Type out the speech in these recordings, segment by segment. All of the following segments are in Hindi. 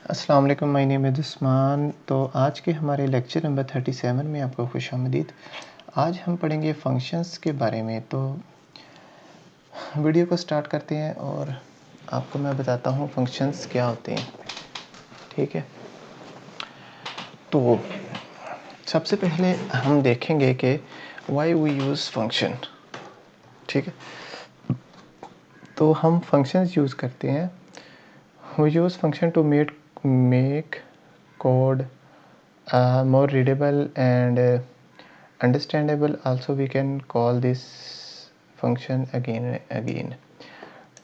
अस्सलाम वालेकुम, माय नेम इज़ उस्मान। तो आज के हमारे लेक्चर नंबर 37 में आपको खुशामदीद। आज हम पढ़ेंगे फंक्शंस के बारे में। तो वीडियो को स्टार्ट करते हैं और आपको मैं बताता हूँ फंक्शंस क्या होते हैं। ठीक है, तो सबसे पहले हम देखेंगे कि व्हाई वी यूज़ फंक्शन। ठीक है, तो हम फंक्शंस यूज़ करते हैं। We use function to make code more readable and understandable. Also we can call this function again.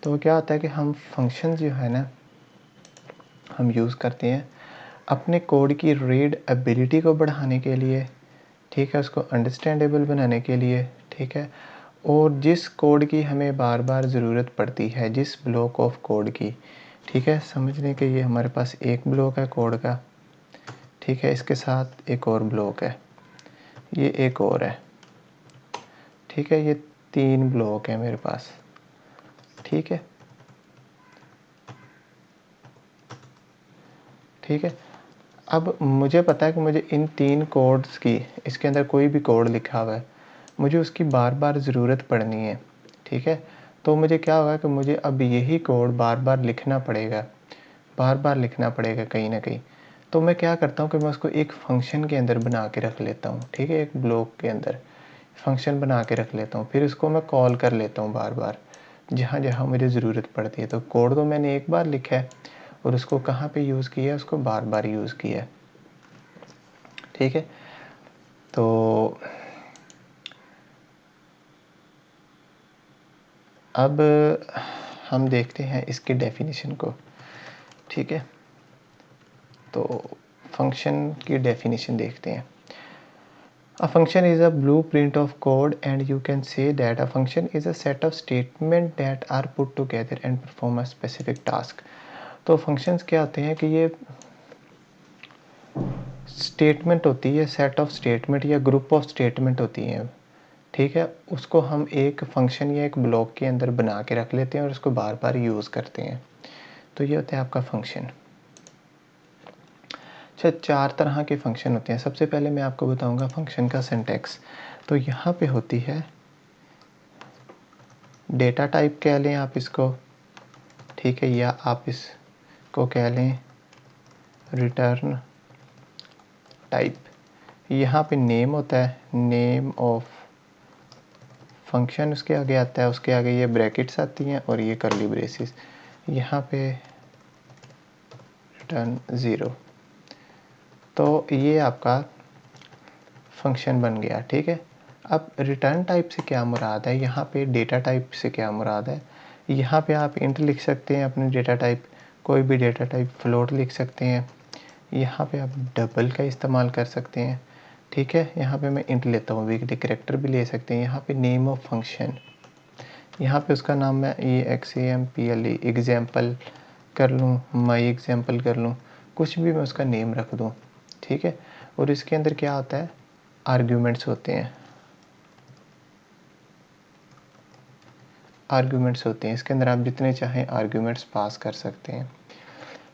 तो क्या होता है कि हम फंक्शन जो है ना हम यूज़ करते हैं अपने कोड की रीड एबिलिटी को बढ़ाने के लिए, ठीक है, उसको अंडरस्टैंडेबल बनाने के लिए, ठीक है। और जिस कोड की हमें बार बार ज़रूरत पड़ती है, जिस ब्लॉक ऑफ कोड की, ठीक है, समझने के ये हमारे पास एक ब्लॉक है कोड का, ठीक है, इसके साथ एक और ब्लॉक है, ये एक और है, ठीक है, ये 3 ब्लॉक है मेरे पास। ठीक है, ठीक है। अब मुझे पता है कि मुझे इन 3 कोड्स की, इसके अंदर कोई भी कोड लिखा हुआ है, मुझे उसकी बार बार ज़रूरत पड़नी है। ठीक है, तो मुझे क्या होगा कि मुझे अब यही कोड बार बार लिखना पड़ेगा, बार बार लिखना पड़ेगा कहीं ना कहीं। तो मैं क्या करता हूँ कि मैं उसको एक फंक्शन के अंदर बना के रख लेता हूँ। ठीक है, एक ब्लॉक के अंदर फंक्शन बना के रख लेता हूँ, फिर उसको मैं कॉल कर लेता हूँ बार बार जहाँ जहाँ मुझे ज़रूरत पड़ती है। तो कोड तो मैंने एक बार लिखा है और उसको कहाँ पे यूज़ किया है, उसको बार बार यूज़ किया है। ठीक है, तो अब हम देखते हैं इसकी डेफिनेशन को। ठीक है, तो फंक्शन की डेफिनेशन देखते हैं। A function is a blueprint of code, and you can say that a function is a set of statements that are put together and perform a specific task. तो functions क्या होते हैं कि ये स्टेटमेंट होती है, सेट ऑफ स्टेटमेंट या ग्रुप ऑफ स्टेटमेंट होती हैं। ठीक है, उसको हम एक फंक्शन या एक ब्लॉक के अंदर बना के रख लेते हैं और उसको बार बार यूज़ करते हैं। तो ये होता है आपका फंक्शन। अच्छा, 4 तरह के फंक्शन होते हैं। सबसे पहले मैं आपको बताऊंगा फंक्शन का सिंटैक्स। तो यहाँ पे होती है डेटा टाइप कह लें आप इसको, ठीक है, या आप इसको कह लें रिटर्न टाइप। यहाँ पे नेम होता है, नेम ऑफ फंक्शन उसके आगे आता है, उसके आगे ये ब्रैकेट्स आती हैं और ये कर्ली ब्रेसेस, यहाँ पे रिटर्न 0। तो ये आपका फंक्शन बन गया। ठीक है, अब रिटर्न टाइप से क्या मुराद है, यहाँ पे डेटा टाइप से क्या मुराद है। यहाँ पे आप इंट लिख सकते हैं अपने डेटा टाइप, कोई भी डेटा टाइप, फ्लोट लिख सकते हैं, यहाँ पे आप डबल का इस्तेमाल कर सकते हैं। ठीक है, यहाँ पे मैं इंट लेता हूँ, वीकली कैरेक्टर भी ले सकते हैं। यहाँ पे नेम ऑफ फंक्शन, यहाँ पे उसका नाम मैं EXAMPLE एग्जाम्पल कर लूँ, माई एग्जाम्पल कर लूँ, कुछ भी मैं उसका नेम रख दूँ। ठीक है, और इसके अंदर क्या होता है, आर्ग्यूमेंट्स होते हैं, आर्ग्यूमेंट्स होते हैं। इसके अंदर आप जितने चाहें आर्ग्यूमेंट्स पास कर सकते हैं।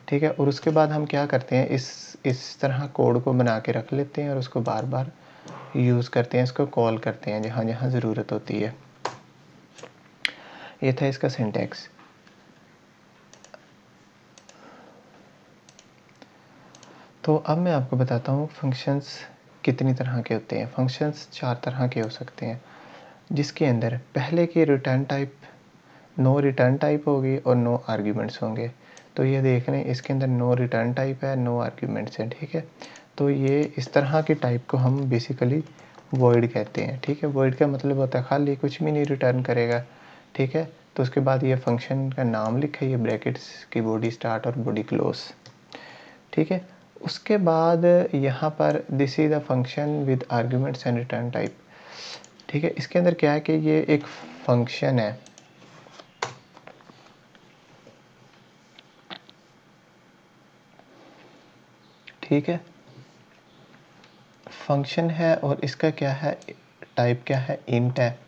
ठीक है, और उसके बाद हम क्या करते हैं, इस तरह कोड को बना के रख लेते हैं और उसको बार बार यूज़ करते हैं, इसको कॉल करते हैं जहाँ जहाँ ज़रूरत होती है। ये था इसका सिंटैक्स। तो अब मैं आपको बताता हूँ फंक्शंस कितनी तरह के होते हैं। फंक्शंस 4 तरह के हो सकते हैं, जिसके अंदर पहले की return type, no return type होगी और नो आर्ग्यूमेंट्स होंगे। तो ये देख लें, इसके अंदर नो रिटर्न टाइप है, नो आर्ग्यूमेंट्स हैं। ठीक है, तो ये इस तरह की टाइप को हम बेसिकली वॉइड कहते हैं। ठीक है, वॉइड का मतलब होता है खाली, कुछ भी नहीं रिटर्न करेगा। ठीक है, तो उसके बाद ये फंक्शन का नाम लिखा है, ये ब्रैकेट्स की बॉडी स्टार्ट और बॉडी क्लोज। ठीक है, उसके बाद यहाँ पर this is a function with arguments and return type. ठीक है, इसके अंदर क्या है कि ये एक फंक्शन है, ठीक है, फंक्शन है और इसका क्या है, टाइप क्या है, इंट है।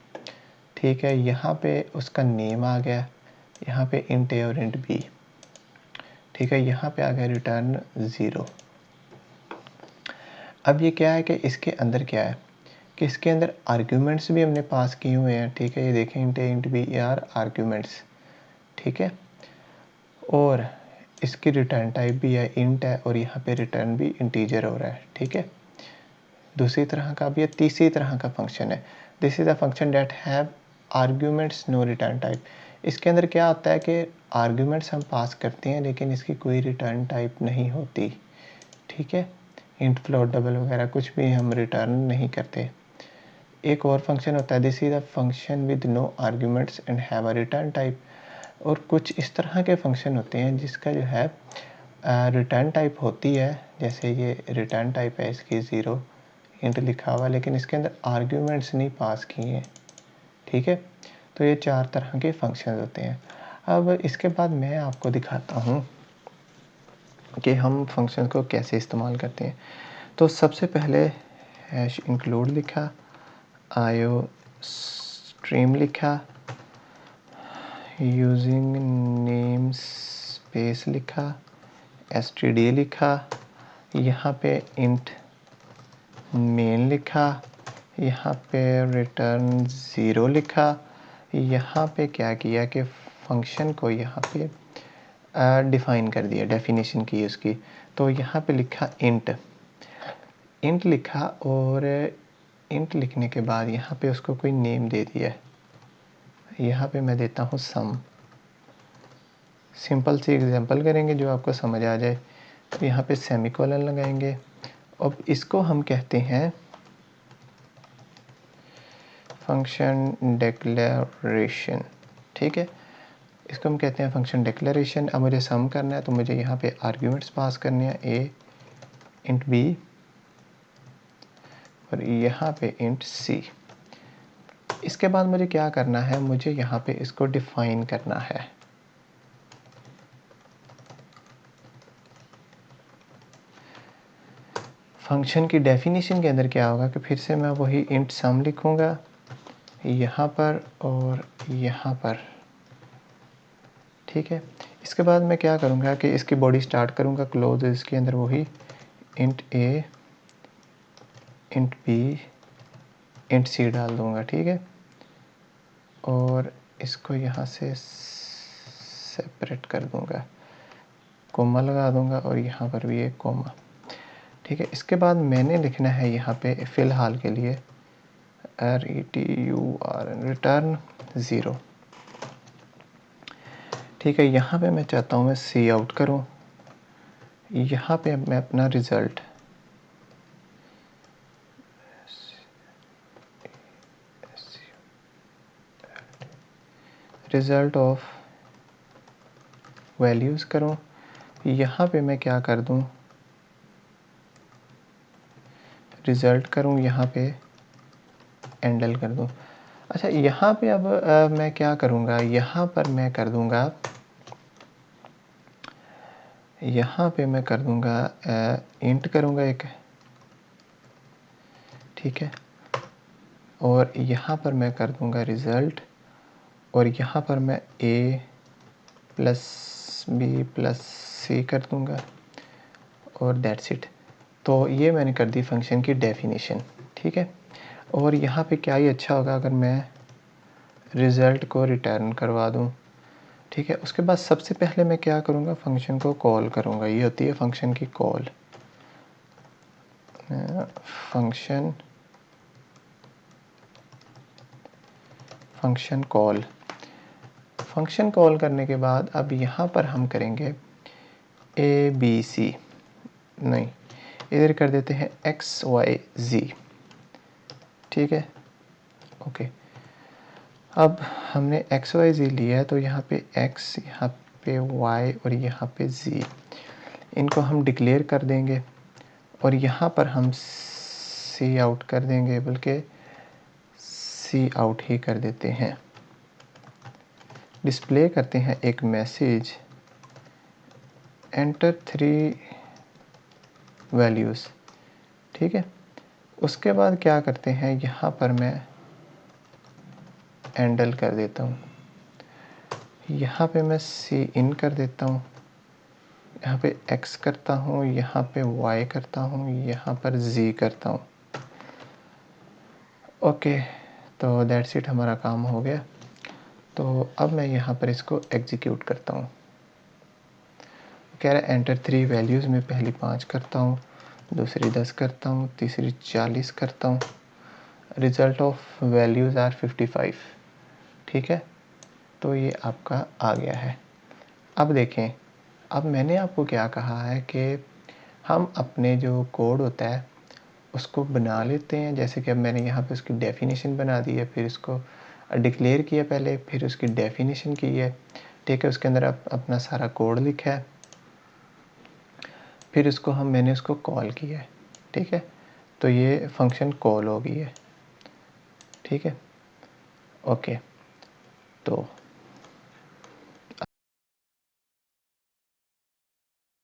ठीक है, यहाँ पे उसका नेम आ गया, यहाँ पे इंट ए और इंट बी। ठीक है, यहाँ पे आ गया रिटर्न 0। अब ये क्या है कि इसके अंदर क्या है कि इसके अंदर आर्ग्यूमेंट्स भी हमने पास किए हुए हैं। ठीक है, ये देखें इंट ए इंट बी ये आर आर्ग्यूमेंट्स। ठीक है, और इसकी रिटर्न टाइप भी है इंट है, और यहाँ पे रिटर्न भी इंटीजर हो रहा है। ठीक है, दूसरी तरह का भी है, तीसरी तरह का फंक्शन है। This is a function that have arguments no return type. इसके अंदर क्या होता है कि आर्ग्यूमेंट्स हम पास करते हैं लेकिन इसकी कोई रिटर्न टाइप नहीं होती। ठीक है, इंट फ्लोट डबल वगैरह कुछ भी हम रिटर्न नहीं करते। एक और फंक्शन होता है this is a function with no arguments and have a return type. और कुछ इस तरह के फंक्शन होते हैं जिसका जो है रिटर्न टाइप होती है, जैसे ये रिटर्न टाइप है इसकी 0 इंट लिखा हुआ, लेकिन इसके अंदर आर्ग्यूमेंट्स नहीं पास किए हैं। ठीक है, तो ये 4 तरह के फंक्शन होते हैं। अब इसके बाद मैं आपको दिखाता हूँ कि हम फंक्शन को कैसे इस्तेमाल करते हैं। तो सबसे पहले हैश इंक्लूड लिखा, आयो स्ट्रीम लिखा, यूजिंग नेम स्पेस लिखा, एसटीडी लिखा, यहाँ पे इंट मेन लिखा, यहाँ पे रिटर्न 0 लिखा। यहाँ पे क्या किया कि फंक्शन को यहाँ पे डिफ़ाइन कर दिया, डेफिनेशन की उसकी। तो यहाँ पे लिखा इंट लिखा, और इंट लिखने के बाद यहाँ पे उसको कोई नेम दे दिया। यहाँ पे मैं देता हूँ सम। सिंपल सी एग्जांपल करेंगे जो आपको समझ आ जाए। तो यहाँ पे सेमीकोलन लगाएंगे। अब इसको हम कहते हैं फंक्शन डिक्लेरेशन। ठीक है, इसको हम कहते हैं फंक्शन डिक्लेरेशन। अब मुझे सम करना है तो मुझे यहाँ पे आर्ग्यूमेंट्स पास करने हैं, ए इंट बी और यहाँ पे इंट सी। इसके बाद मुझे क्या करना है, मुझे यहाँ पे इसको डिफाइन करना है। फंक्शन की डेफिनेशन के अंदर क्या होगा कि फिर से मैं वही इंट सम लिखूँगा यहाँ पर और यहाँ पर। ठीक है, इसके बाद मैं क्या करूँगा कि इसकी बॉडी स्टार्ट करूँगा क्लोज, इसके अंदर वही इंट ए इंट बी इंट सी डाल दूँगा। ठीक है, और इसको यहाँ से सेपरेट कर दूँगा, कोमा लगा दूँगा और यहाँ पर भी एक कोमा। ठीक है, इसके बाद मैंने लिखना है यहाँ पे फ़िलहाल के लिए रिटर्न 0। ठीक है, यहाँ पे मैं चाहता हूँ मैं सी आउट करूँ। यहाँ पे मैं अपना रिज़ल्ट ऑफ वैल्यूज़ करूँ। यहाँ पे मैं क्या कर दूँ, रिज़ल्ट करूँ, यहाँ पे एंडल कर दूँ। अच्छा, यहाँ पे अब मैं क्या करूँगा, यहाँ पर मैं कर दूँगा, यहाँ पे मैं कर दूँगा इंट करूँगा एक। ठीक है, और यहाँ पर मैं कर दूँगा रिज़ल्ट, और यहाँ पर मैं ए प्लस बी प्लस सी कर दूँगा और दैट्स इट। तो ये मैंने कर दी फंक्शन की डेफिनेशन। ठीक है, और यहाँ पे क्या ही अच्छा होगा अगर मैं रिज़ल्ट को रिटर्न करवा दूँ। ठीक है, उसके बाद सबसे पहले मैं क्या करूँगा, फंक्शन को कॉल करूँगा। ये होती है फंक्शन की कॉल। फंक्शन कॉल करने के बाद अब यहाँ पर हम करेंगे ए बी सी, नहीं इधर कर देते हैं एक्स वाई जी। ठीक है, ओके। अब हमने एक्स वाई जी लिया है तो यहाँ पे एक्स, यहाँ पे वाई और यहाँ पे जी, इनको हम डिक्लेयर कर देंगे और यहाँ पर हम सी आउट कर देंगे, बल्कि सी आउट ही कर देते हैं। डिस्प्ले करते हैं एक मैसेज, एंटर 3 वैल्यूज़। ठीक है, उसके बाद क्या करते हैं, यहाँ पर मैं एंडल कर देता हूँ, यहाँ पे मैं सी इन कर देता हूँ, यहाँ पे x करता हूँ, यहाँ पे y करता हूँ, यहाँ पर z करता हूँ। ओके, तो दैट्स इट, हमारा काम हो गया। तो अब मैं यहाँ पर इसको एग्जीक्यूट करता हूँ। कह रहा है एंटर 3 वैल्यूज़ में पहली 5 करता हूँ, दूसरी 10 करता हूँ, तीसरी 40 करता हूँ। Result of values are 55। ठीक है, तो ये आपका आ गया है। अब देखें, अब मैंने आपको क्या कहा है कि हम अपने जो कोड होता है उसको बना लेते हैं। जैसे कि अब मैंने यहाँ पे उसकी डेफिनेशन बना दी है, फिर इसको डिक्लेयर किया पहले, फिर उसकी डेफिनेशन की है। ठीक है, उसके अंदर अपना सारा कोड लिखा है, फिर मैंने उसको कॉल किया है। ठीक है, तो ये फंक्शन कॉल हो गई है। ठीक है, ओके। तो